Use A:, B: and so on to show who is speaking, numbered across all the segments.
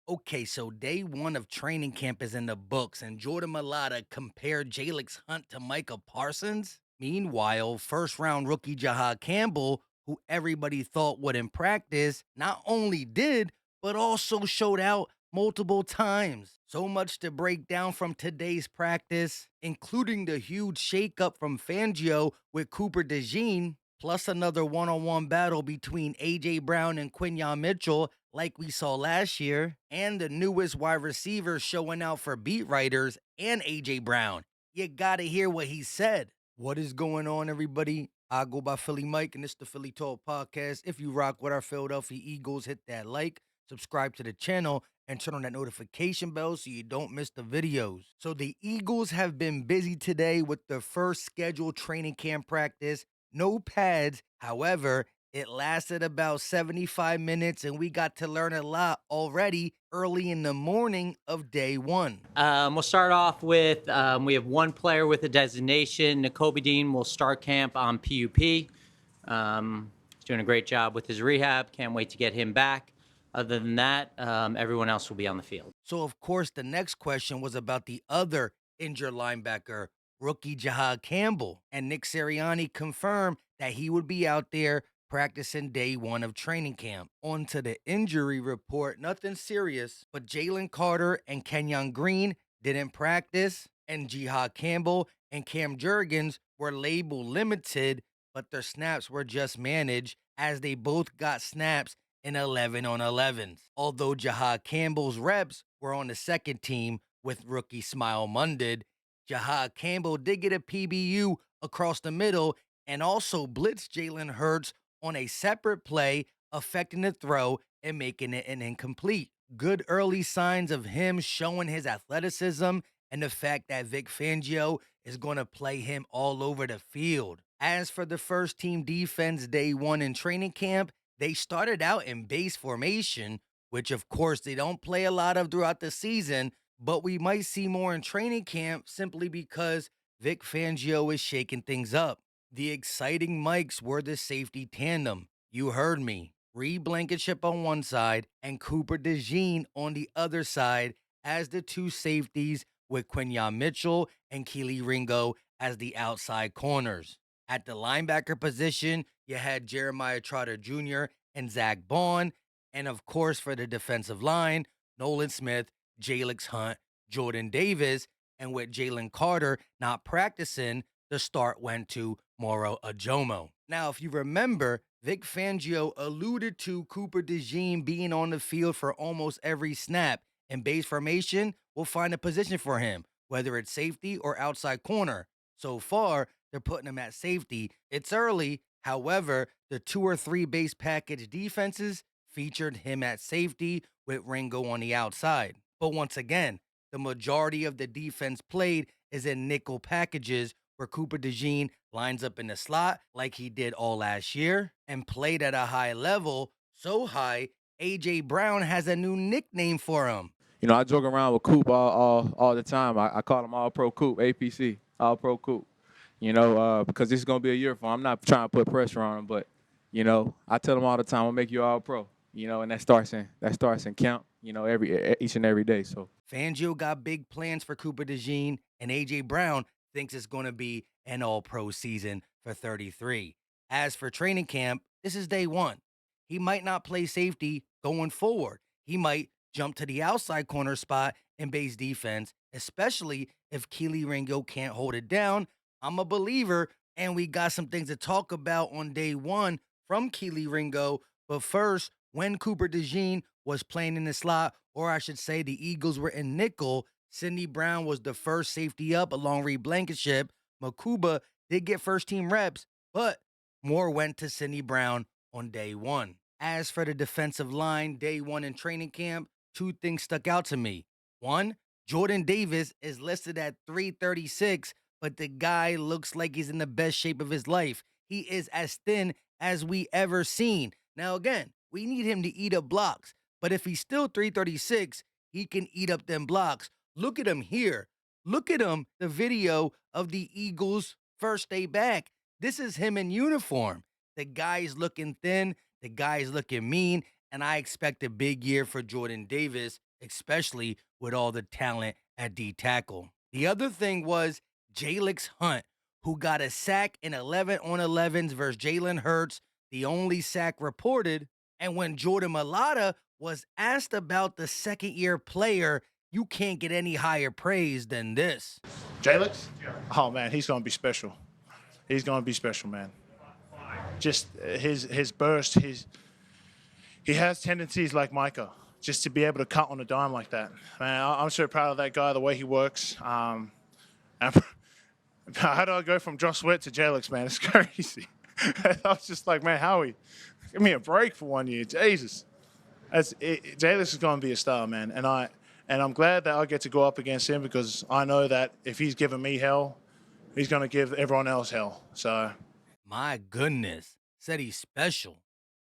A: Okay, so day one of training camp is in the books, and Jordan Mailata compared Jalyx Hunt to Micah Parsons. Meanwhile, first round rookie Jihaad Campbell, who everybody thought wouldn't practice, not only did, but also showed out multiple times. So much to break down from today's practice, including the huge shakeup from Fangio with Cooper DeJean, plus another one-on-one battle between AJ Brown and Quinyon Mitchell like we saw last year, and the newest wide receiver showing out for beat writers and AJ Brown. You gotta hear what he said. What is going on, everybody? I go by Philly Mike, and this is the Philly Talk Podcast. If you rock with our Philadelphia Eagles, hit that like, subscribe to the channel, and turn on that notification bell so you don't miss the videos. So the Eagles have been busy today with the first scheduled training camp practice. No pads. However, it lasted about 75 minutes, and we got to learn a lot already early in the morning of day one.
B: We'll start off with we have one player with a designation. Nakobe will start camp on PUP. He's doing a great job with his rehab. Can't wait to get him back. Other than that, everyone else will be on the field.
A: So, of course, the next question was about the other injured linebacker, rookie Jihaad Campbell. And Nick Sirianni confirmed that he would be out there practicing day one of training camp. On to the injury report, nothing serious, but Jalen Carter and Kenyon Green didn't practice, and Jihaad Campbell and Cam Jurgens were labeled limited, but their snaps were just managed as they both got snaps in 11 on 11s. Although Jihaad Campbell's reps were on the second team with rookie Smile Munded, Jihaad Campbell did get a PBU across the middle and also blitzed Jalen Hurts on a separate play, affecting the throw and making it an incomplete. Good early signs of him showing his athleticism and the fact that Vic Fangio is going to play him all over the field. As for the first team defense day one in training camp, they started out in base formation, which of course they don't play a lot of throughout the season, but we might see more in training camp simply because Vic Fangio is shaking things up. The exciting mics were the safety tandem. You heard me. Reed Blankenship on one side and Cooper DeJean on the other side as the two safeties, with Quinyon Mitchell and Kelee Ringo as the outside corners. At the linebacker position, you had Jeremiah Trotter Jr. and Zach Bond. And of course, for the defensive line, Nolan Smith, Jalyx Hunt, Jordan Davis, and with Jalen Carter not practicing, the start went to Moro Ajomo. Now, if you remember, Vic Fangio alluded to Cooper DeJean being on the field for almost every snap. In base formation, we'll find a position for him, whether it's safety or outside corner. So far, they're putting him at safety. It's early. However, the 2 or 3 base package defenses featured him at safety with Ringo on the outside. But once again, the majority of the defense played is in nickel packages where Cooper DeJean lines up in the slot like he did all last year and played at a high level, so high AJ Brown has a new nickname for him.
C: You know, I joke around with Coop all the time. I call him All Pro Coop, APC, All Pro Coop. You know, because this is gonna be a year for him. I'm not trying to put pressure on him, but you know, I tell him all the time, I'll make you All Pro. You know, and that starts in camp. You know, each and every day. So
A: Fangio got big plans for Cooper DeJean, and AJ Brown thinks it's going to be an all-pro season for 33. As for training camp, this is day one. He might not play safety going forward. He might jump to the outside corner spot in base defense, especially if Kelee Ringo can't hold it down. I'm a believer, and we got some things to talk about on day one from Kelee Ringo. But first, when Cooper DeJean was playing in the slot, or I should say the Eagles were in nickel, Sidney Brown was the first safety up along Reed Blankenship. Mukuba did get first team reps, but more went to Sidney Brown on day one. As for the defensive line, day one in training camp, 2 things stuck out to me. One, Jordan Davis is listed at 336, but the guy looks like he's in the best shape of his life. He is as thin as we ever seen. Now, again, we need him to eat up blocks, but if he's still 336, he can eat up them blocks. Look at him here. Look at him, the video of the Eagles' first day back. This is him in uniform. The guy's looking thin. The guy's looking mean. and I expect a big year for Jordan Davis, especially with all the talent at D tackle. The other thing was Jalyx Hunt, who got a sack in 11 on 11s versus Jalen Hurts, the only sack reported. And when Jordan Mailata was asked about the second year player, you can't get any higher praise than this.
D: Jalyx? Oh, man, he's going to be special. He's going to be special, man. Just his burst, he has tendencies like Micah, just to be able to cut on a dime like that. Man, I'm so proud of that guy, the way he works. How do I go from Josh Sweat to Jalyx, man? It's crazy. I was just like, man, Howie, give me a break for 1 year. Jesus. Jalyx is going to be a star, man. And I'm glad that I get to go up against him because I know that if he's giving me hell, he's going to give everyone else hell. So,
A: My goodness, said he's special,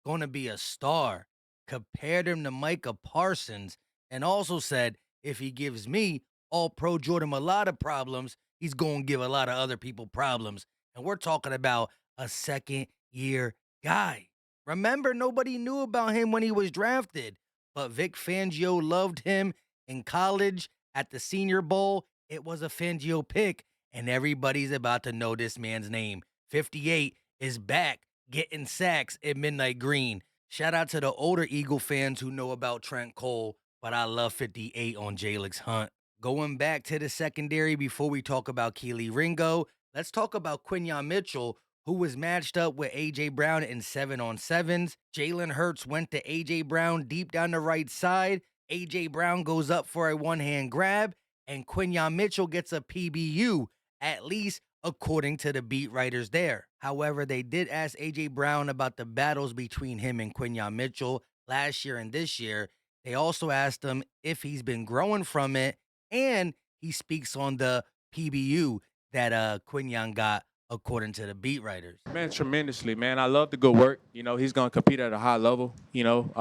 A: going to be a star, compared him to Micah Parsons, and also said if he gives me all pro Jordan Mailata problems, he's going to give a lot of other people problems. And we're talking about a second year guy. Remember, nobody knew about him when he was drafted, but Vic Fangio loved him in college at the Senior Bowl. It was a Fangio pick, and everybody's about to know this man's name. 58 is back getting sacks at Midnight Green. Shout out to the older Eagle fans who know about Trent Cole, but I love 58 on Jalyx Hunt. Going back to the secondary before we talk about Kelee Ringo, let's talk about Quinyon Mitchell, who was matched up with A.J. Brown in 7-on-7s. Jalen Hurts went to A.J. Brown deep down the right side. A.J. Brown goes up for a one-hand grab, and Quinyon Mitchell gets a PBU, at least according to the beat writers there. However, they did ask A.J. Brown about the battles between him and Quinyon Mitchell last year and this year. They also asked him if he's been growing from it, and he speaks on the PBU that Quinyon got according to the beat writers.
C: Man, tremendously, man. I love the good work. You know, he's going to compete at a high level. You know,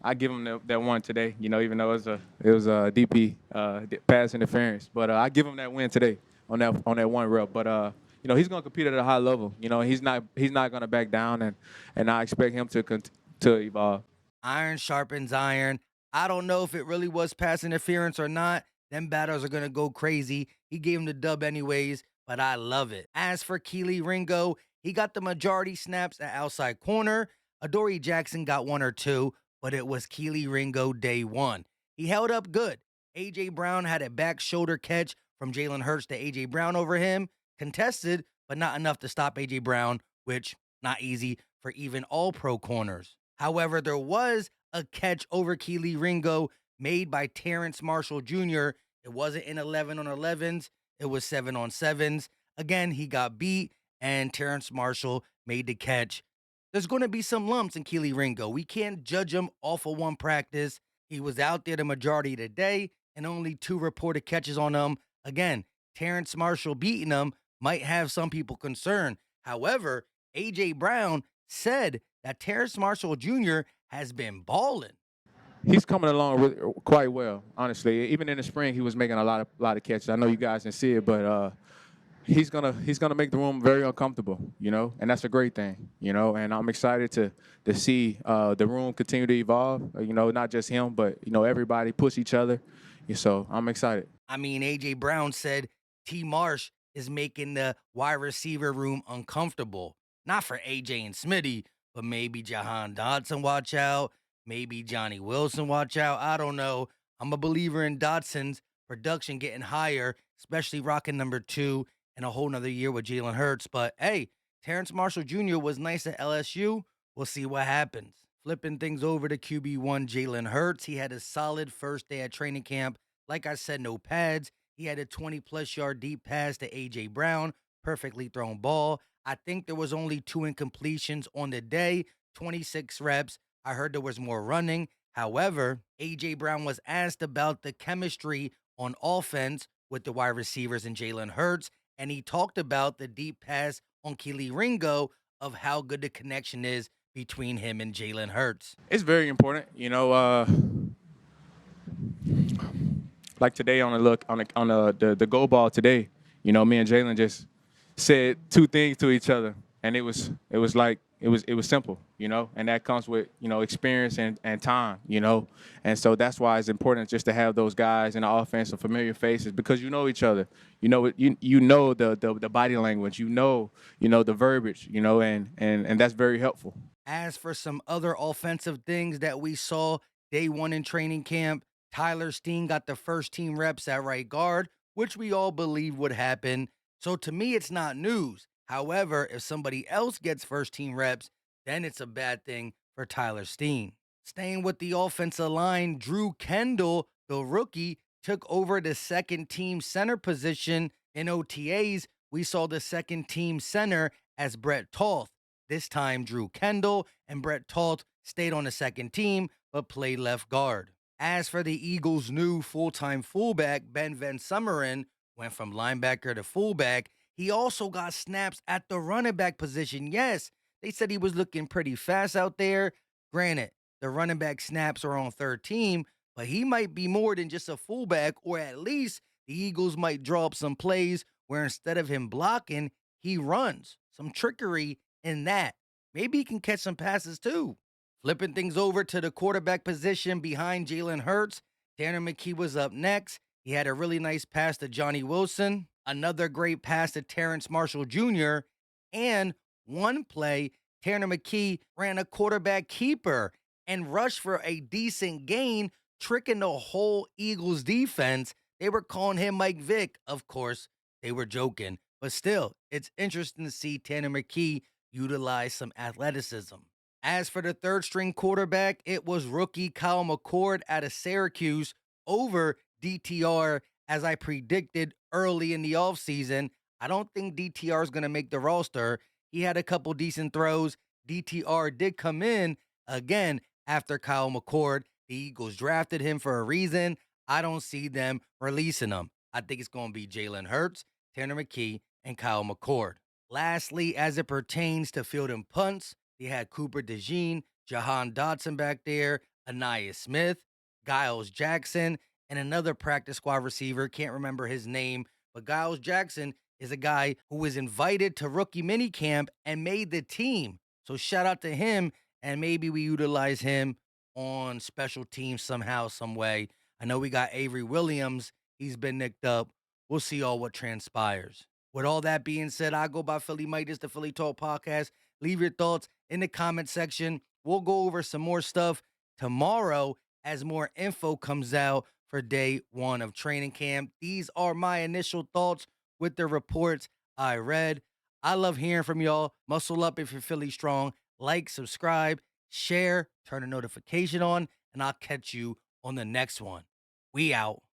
C: I give him that one today. You know, even though it was a DP pass interference, but I give him that win today on that one rep. But you know, he's going to compete at a high level. You know, he's not going to back down, and I expect him to evolve.
A: Iron sharpens iron. I don't know if it really was pass interference or not. Them battles are going to go crazy. He gave him the dub anyways, but I love it. As for Kelee Ringo, he got the majority snaps at outside corner. Adoree Jackson got one or two, but it was Kelee Ringo day one. He held up good. A.J. Brown had a back shoulder catch from Jalen Hurts to A.J. Brown over him. Contested, but not enough to stop A.J. Brown, which not easy for even all-pro corners. However, there was a catch over Kelee Ringo made by Terrence Marshall Jr. It wasn't in 11-on-11s. It was 7-on-7s. Again, he got beat, and Terrence Marshall made the catch. There's going to be some lumps in Kelee Ringo. We can't judge him off of one practice. He was out there the majority of the day, and only 2 reported catches on him. Again, Terrence Marshall beating him might have some people concerned. However, A.J. Brown said that Terrence Marshall Jr. has been balling.
C: He's coming along quite well, honestly. Even in the spring, he was making a lot of catches. I know you guys didn't see it, but he's gonna make the room very uncomfortable, you know, and that's a great thing, you know. And I'm excited to see the room continue to evolve. You know, not just him, but you know, everybody push each other. So I'm excited.
A: I mean, A.J. Brown said T. Marsh is making the wide receiver room uncomfortable. Not for A.J. and Smitty, but maybe Jahan Dotson, watch out. Maybe Johnny Wilson, watch out. I don't know. I'm a believer in Dotson's production getting higher, especially rocking number 2 and a whole nother year with Jalen Hurts. But hey, Terrence Marshall Jr. was nice at LSU. We'll see what happens. Flipping things over to QB1 Jalen Hurts. He had a solid first day at training camp. Like I said, no pads. He had a 20-plus yard deep pass to A.J. Brown. Perfectly thrown ball. I think there was only 2 incompletions on the day. 26 reps. I heard there was more running. However, A.J. Brown was asked about the chemistry on offense with the wide receivers and Jalen Hurts, and he talked about the deep pass on Kelee Ringo of how good the connection is between him and Jalen Hurts.
C: It's very important, you know. Like today on the goal ball today, you know, me and Jalen just said 2 things to each other, and it was like It was simple, and that comes with, experience and time, And so that's why it's important just to have those guys in the offense, of familiar faces, because you know each other. You know the body language, the verbiage, and that's very helpful.
A: As for some other offensive things that we saw day one in training camp, Tyler Steen got the first team reps at right guard, which we all believed would happen. So to me, it's not news. However, if somebody else gets first team reps, then it's a bad thing for Tyler Steen. Staying with the offensive line, Drew Kendall, the rookie, took over the second team center position in OTAs. We saw the second team center as Brett Toth. This time, Drew Kendall and Brett Toth stayed on the second team but played left guard. As for the Eagles' new full-time fullback, Ben VanSumeren, went from linebacker to fullback. He also got snaps at the running back position. Yes, they said he was looking pretty fast out there. Granted, the running back snaps are on third team, but he might be more than just a fullback, or at least the Eagles might draw up some plays where instead of him blocking, he runs. Some trickery in that. Maybe he can catch some passes too. Flipping things over to the quarterback position behind Jalen Hurts, Tanner McKee was up next. He had a really nice pass to Johnny Wilson, another great pass to Terrence Marshall Jr., and one play, Tanner McKee ran a quarterback keeper and rushed for a decent gain, tricking the whole Eagles defense. They were calling him Mike Vick. Of course, they were joking, but still, it's interesting to see Tanner McKee utilize some athleticism. As for the third string quarterback, it was rookie Kyle McCord out of Syracuse over DTR, as I predicted early in the offseason. I don't think DTR is going to make the roster. He had a couple decent throws. DTR did come in again after Kyle McCord. The Eagles drafted him for a reason. I don't see them releasing him. I think it's going to be Jalen Hurts, Tanner McKee, and Kyle McCord. Lastly, as it pertains to fielding punts, they had Cooper DeJean, Jahan Dotson back there, Anaya Smith, Giles Jackson, and another practice squad receiver. Can't remember his name, but Giles Jackson is a guy who was invited to rookie minicamp and made the team. So shout out to him, and maybe we utilize him on special teams somehow, some way. I know we got Avery Williams. He's been nicked up. We'll see all what transpires. With all that being said, I go by Philly Mike. This is the Philly Talk Podcast. Leave your thoughts in the comment section. We'll go over some more stuff tomorrow as more info comes out for day one of training camp. These are my initial thoughts with the reports I read. I love hearing from y'all. Muscle up if you're Philly strong. Like, subscribe, share, turn the notification on, and I'll catch you on the next one. We out.